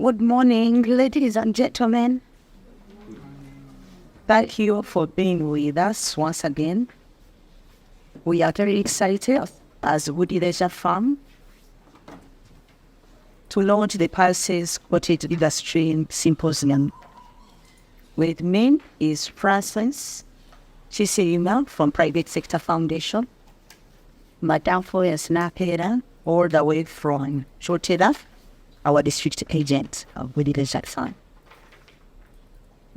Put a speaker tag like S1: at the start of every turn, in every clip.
S1: Good morning, ladies and gentlemen. Thank you for being with us once again. We are very excited as Gudie Leisure Farm to launch the Pulses Cottage Industry Symposium. With me is Florence Kisirinya from Private Sector Foundation, Madam Florence Nampeera, all the way from Najjeera, our district agent of Gudie Leisure Farm.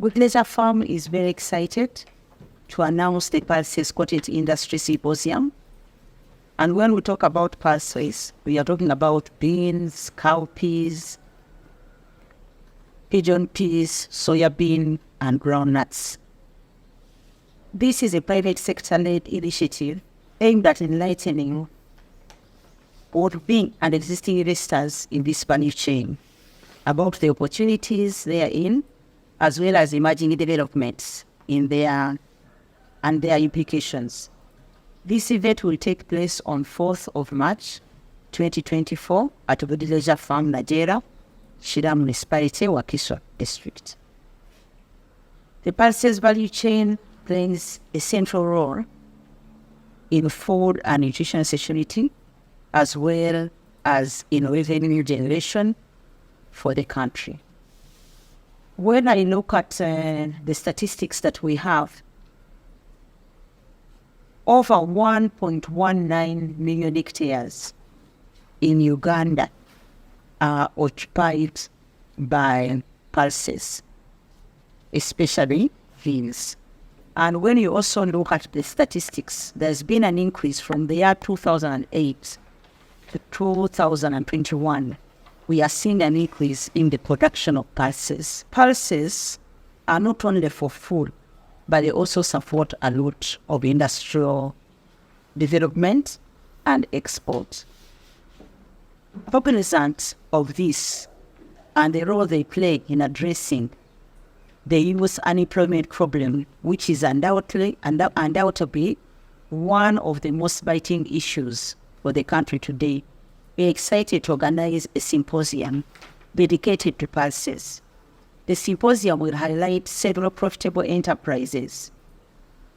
S1: Gudie Leisure Farm is very excited to announce the Pulses Cottage Industry Symposium. And when we talk about pulses, we are talking about beans, cowpeas, pigeon peas, soya bean, and groundnuts. This is a private sector-led initiative aimed at enlightening both being and existing investors in this value chain about the opportunities they are in, as well as emerging developments in their implications. This event will take place on 4th of March 2024 at Gudie Leisure Farm, Najjeera, Municipality, Wakiso district. The pulses value chain plays a central role in food and nutrition security, as well as in revenue generation for the country. When I look at the statistics that we have, over 1.19 million hectares in Uganda are occupied by pulses, especially beans. And when you also look at the statistics, there's been an increase from the year 2008 to 2021. We are seeing an increase in the production of pulses. Pulses are not only for food, but they also support a lot of industrial development and export. Cognizant of this and the role they play in addressing the youth unemployment problem, which is undoubtedly one of the most biting issues for the country today, we are excited to organize a symposium dedicated to pulses. The symposium will highlight several profitable enterprises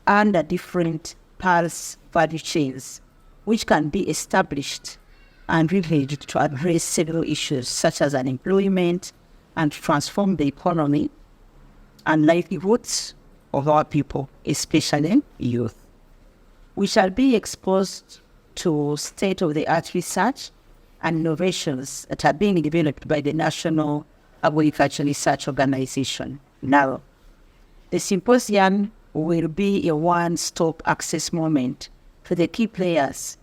S1: under different pulse value chains, which can be established and leveraged to address several issues such as unemployment and transform the economy and livelihoods of our people, especially youth. We shall be exposed to state-of-the-art research and innovations that are being developed by the National Agriculture Research Organization. Now, the symposium will be a one-stop access moment for the key players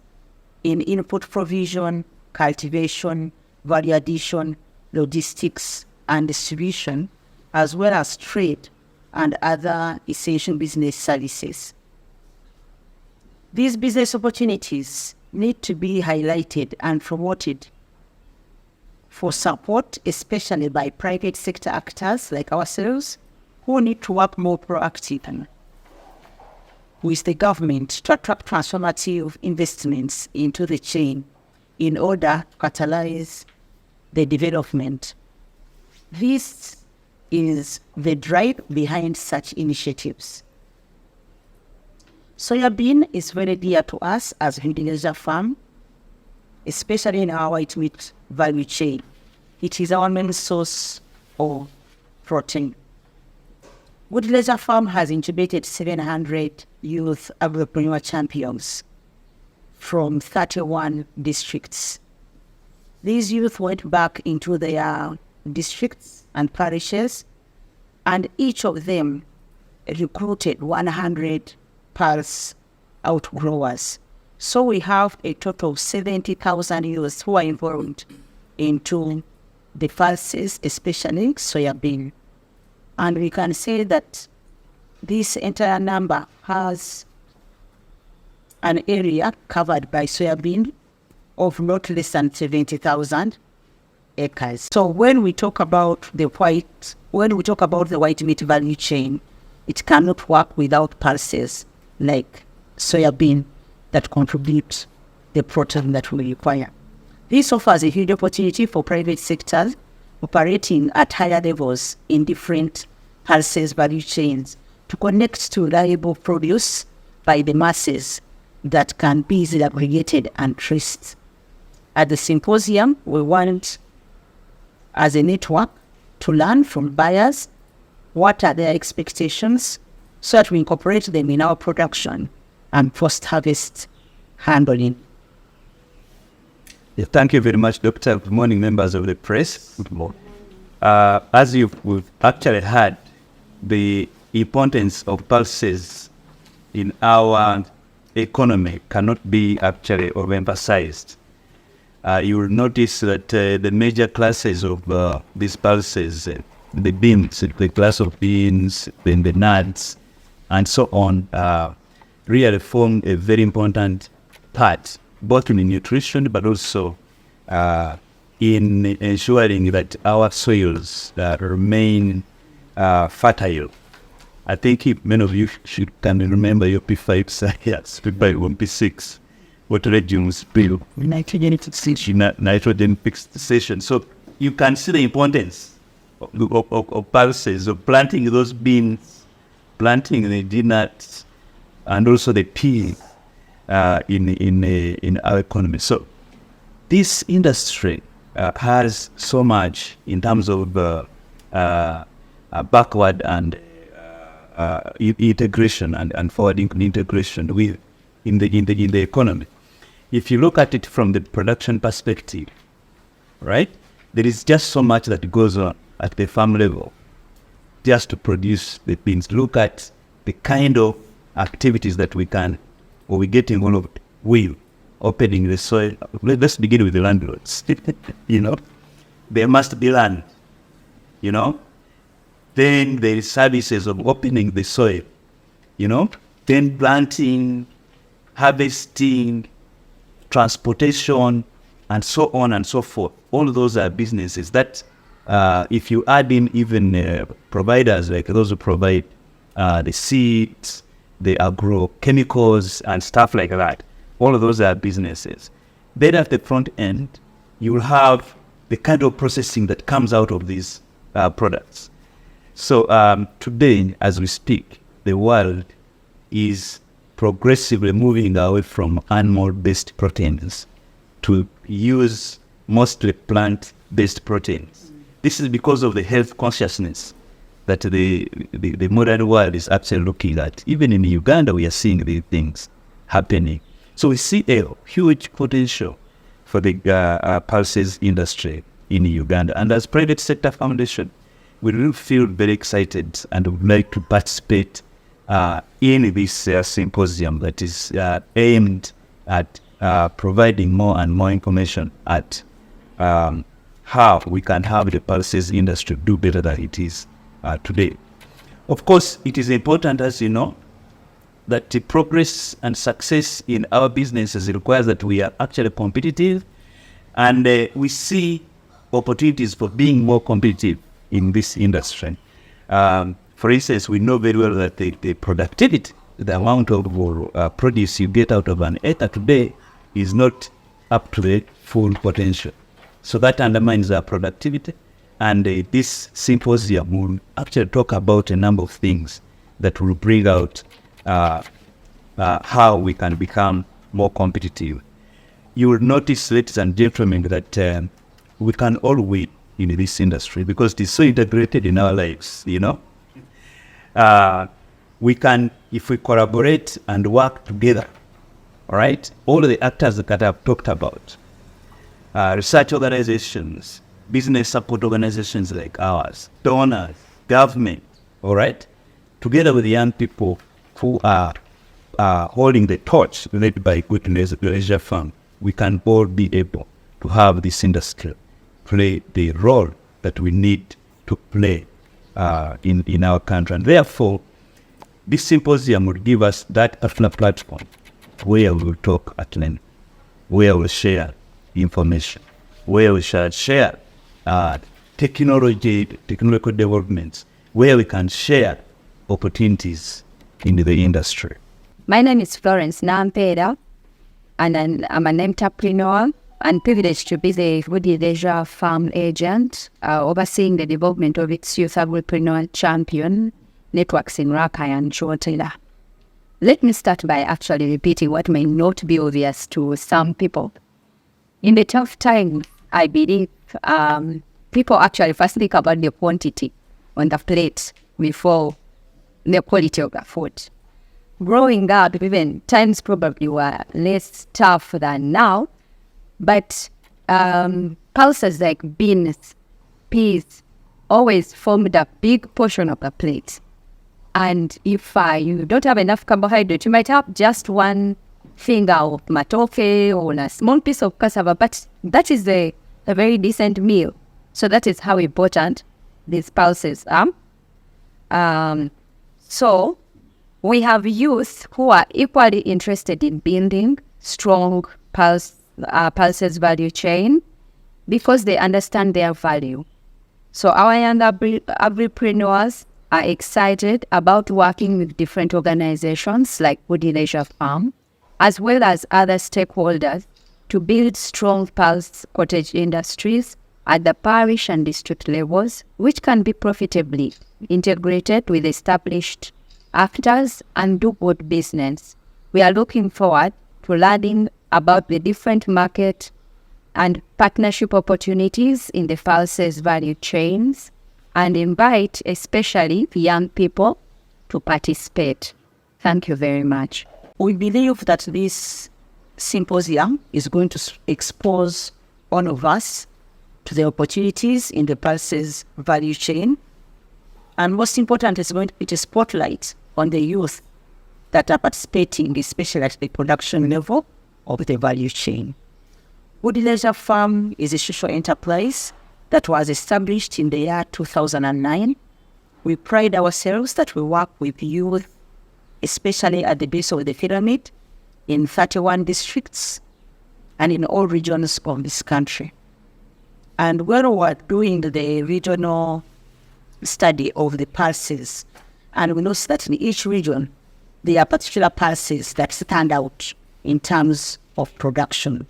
S1: in input provision, cultivation, value addition, logistics, and distribution, as well as trade and other essential business services. These business opportunities need to be highlighted and promoted for support, especially by private sector actors like ourselves, who need to work more proactively with the government to attract transformative investments into the chain in order to catalyze the development. This is the drive behind such initiatives. Soya bean is very dear to us as Gudie Leisure Farm, especially in our white meat value chain. It is our main source of protein. Gudie Leisure Farm has incubated 700 youth agripreneur champions from 31 districts. These youth went back into their districts and parishes, and each of them recruited 100 pulse outgrowers. So we have a total of 70,000 youths who are involved into the pulses, especially soya bean. And we can say that this entire number has an area covered by soya bean of not less than 70,000 acres. So when we talk about the white meat value chain, it cannot work without pulses like soya bean that contribute the protein that we require. This offers a huge opportunity for private sectors operating at higher levels in different pulses value chains to connect to reliable produce by the masses that can be easily aggregated and traced. At the symposium, we want, as a network, to learn from buyers what are their expectations so that we incorporate them in our production and post-harvest handling.
S2: Yeah, thank you very much, Doctor. Good morning, members of the press. Good morning. As we've actually heard, the importance of pulses in our economy cannot be actually overemphasized. You will notice that the major classes of these pulses, the beans, the class of beans, then the nuts, and so on, really form a very important part, both in nutrition but also in ensuring that our soils remain fertile. I think many of you can remember your P5 science, P5 and P6, water regimes bill.
S1: Nitrogen fixation.
S2: Nitrogen fixation. So you can see the importance of pulses, of planting those beans, planting the nuts, and also the peas in our economy. So this industry has so much in terms of backward and integration and forward integration in the economy. If you look at it from the production perspective, right, there is just so much that goes on at the farm level just to produce the beans. Look at the kind of activities that we get involved with, opening the soil. Let's begin with the landlords. There must be land, Then there is services of opening the soil, then planting, harvesting, transportation, and so on and so forth. All those are businesses that, if you add in even providers like those who provide the seeds, the agrochemicals, and stuff like that, all of those are businesses. Then at the front end, you will have the kind of processing that comes out of these products. So today, as we speak, the world is progressively moving away from animal-based proteins to use mostly plant-based proteins. This is because of the health consciousness that the modern world is actually looking at. Even in Uganda, we are seeing these things happening. So we see a huge potential for the pulses industry in Uganda. And as Private Sector Foundation, we really feel very excited and would like to participate in this symposium that is aimed at providing more and more information at how we can have the pulses industry do better than it is today. Of course, it is important, as you know, that the progress and success in our businesses requires that we are actually competitive, and we see opportunities for being more competitive in this industry. For instance, we know very well that the productivity, the amount of produce you get out of an acre today is not up to the full potential. So that undermines our productivity. And this symposium will actually talk about a number of things that will bring out how we can become more competitive. You will notice, ladies and gentlemen, that we can all win in this industry because it is so integrated in our lives, we can, if we collaborate and work together, all right, all the actors that I've talked about, research organizations, business support organizations like ours, donors, government, all right, together with the young people who are holding the torch led by Gudie Leisure Farm, we can all be able to have this industry play the role that we need to play in our country. And therefore, this symposium would give us that platform where we will talk at length, where we share information, where we shall share technological developments, where we can share opportunities in the industry.
S3: My name is Florence Nampeera, and I'm an entrepreneur and privileged to be the Gudie Leisure Farm agent, overseeing the development of its youth agripreneur champion networks in Rakai and Chotila. Let me start by actually repeating what may not be obvious to some people. In the tough times, I believe people actually first think about the quantity on the plate before the quality of the food. Growing up, even times probably were less tough than now, but pulses like beans, peas, always formed a big portion of the plate. And if you don't have enough carbohydrate, you might have just one finger of matoke or a small piece of cassava, but that is a very decent meal. So that is how important these pulses are. So we have youth who are equally interested in building strong pulses value chain because they understand their value. So our young agripreneurs are excited about working with different organizations like Gudie Leisure Farm, as well as other stakeholders, to build strong pulse cottage industries at the parish and district levels, which can be profitably integrated with established actors and do good business. We are looking forward to learning about the different market and partnership opportunities in the pulses value chains, and invite especially young people to participate. Thank you very much.
S1: We believe that this symposium is going to expose all of us to the opportunities in the pulses value chain. And most important, it's going to put a spotlight on the youth that are participating, especially at the production level of the value chain. Gudie Leisure Farm is a social enterprise that was established in the year 2009. We pride ourselves that we work with youth, especially at the base of the pyramid, in 31 districts and in all regions of this country. And when we were doing the regional study of the pulses, and we noticed that in each region, there are particular pulses that stand out in terms of production.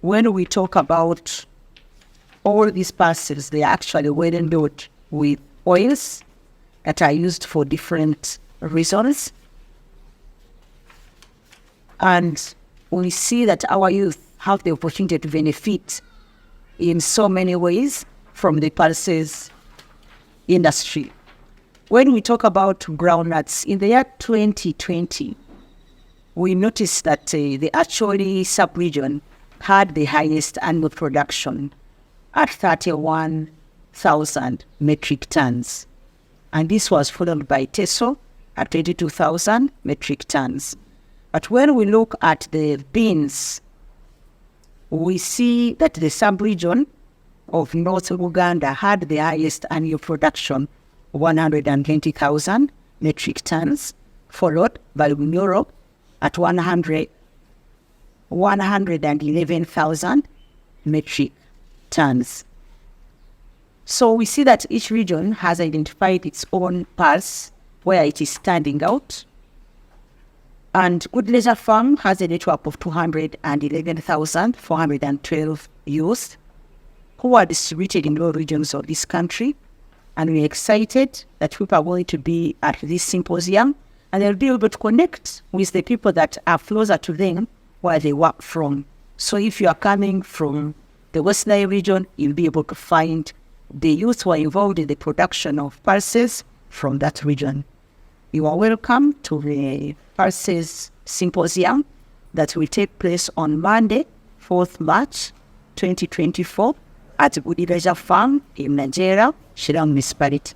S1: When we talk about all these pulses, they are actually well endowed with oils that are used for different reasons. And we see that our youth have the opportunity to benefit in so many ways from the pulses industry. When we talk about groundnuts, in the year 2020, we noticed that the Acholi sub-region had the highest annual production at 31,000 metric tons. And this was followed by Teso at 22,000 metric tons. But when we look at the beans, we see that the sub-region of North Uganda had the highest annual production, 120,000 metric tons, followed by Europe at 111,000 metric tons. So we see that each region has identified its own pulse where it is standing out. And Gudie Leisure Farm has a network of 211,412 youth who are distributed in all regions of this country. And we're excited that people are going to be at this symposium, and they'll be able to connect with the people that are closer to them where they work from. So if you are coming from the West Nile region, you'll be able to find the youth who are involved in the production of pulses from that region. You are welcome to the Pulses Symposium that will take place on Monday, 4th March 2024 at Gudie Leisure Farm in Najjeera, Municipality.